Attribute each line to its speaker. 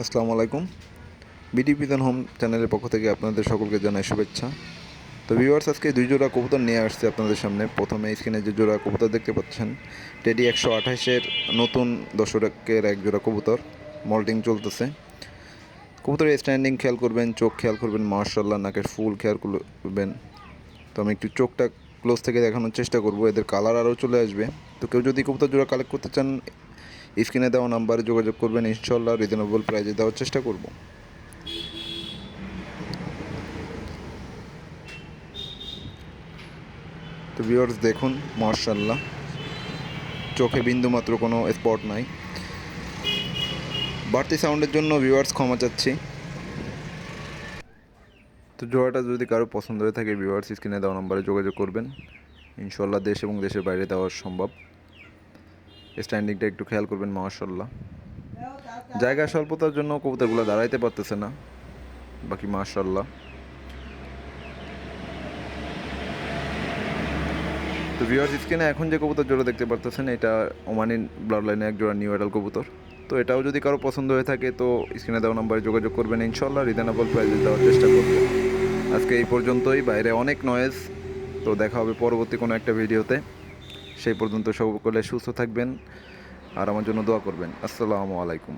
Speaker 1: আসসালামু আলাইকুম। বিডি বিধান হোম চ্যানেলের পক্ষ থেকে আপনাদের সকলকে জানাই শুভেচ্ছা। তো ভিউয়ার্স, আজকে দুই জোড়া কবুতর নিয়ে আসছি আপনাদের সামনে। প্রথমে স্ক্রিনে যে জোড়া কবুতর দেখতে পাচ্ছেন, টেডি 128-এর নতুন দর্শকের এক জোড়া কবুতর মল্টিং চলতেছে। কবুতরের স্ট্যান্ডিং খেয়াল করবেন, চোখ খেয়াল করবেন, মার্শাল্লাহ নাকের ফুল খেয়াল করবেন। তো আমি একটু চোখটা ক্লোজ থেকে দেখানোর চেষ্টা করব, এদের কালার আরও চলে আসবে। তো কেউ যদি কবুতর জোড়া কালেক্ট করতে চান, স্ক্রিনে দেওয়া নাম্বারে যোগাযোগ করবেন, ইনশাল্লাহ রিজনেবল প্রাইজে দেওয়ার চেষ্টা করব। তো ভিউয়ার্স দেখুন, মাশাআল্লাহ, চোখে বিন্দুমাত্র কোনো স্পট নাই। বাড়তি সাউন্ডের জন্য ভিউয়ার্স ক্ষমা চাচ্ছি। তো জোড়াটা যদি কারো পছন্দ হয়ে থাকে, ভিউয়ার্স স্ক্রিনে দেওয়া নম্বরে যোগাযোগ করবেন, ইনশাল্লাহ দেশ এবং দেশের বাইরে দেওয়া সম্ভব। স্ট্যান্ডিংটা একটু খেয়াল করবেন, মাশাআল্লাহ। জায়গা স্বল্পতার জন্য কবুতরগুলো দাঁড়াইতে পারতেছে না, বাকি মাশাআল্লাহ। তো ভিউয়ার্স, স্ক্রিনে এখন যে কবুতর জোড়া দেখতে পারতেছেন, এটা ওমানি ব্লাড লাইনে এক জোড়া নিউ অ্যাডাল কবুতর। তো এটাও যদি কারো পছন্দ হয়ে থাকে, তো স্ক্রিনে দেওয়া নম্বরে যোগাযোগ করবেন, ইনশাল্লাহ রিজনেবল প্রাইসে দেওয়ার চেষ্টা করব। আজকে এই পর্যন্তই, বাইরে অনেক নয়েজ। তো দেখা হবে পরবর্তী কোনো একটা ভিডিওতে। সেই পর্যন্ত সকলে সুস্থ থাকবেন আর আমার জন্য দোয়া করবেন। আসসালামু আলাইকুম।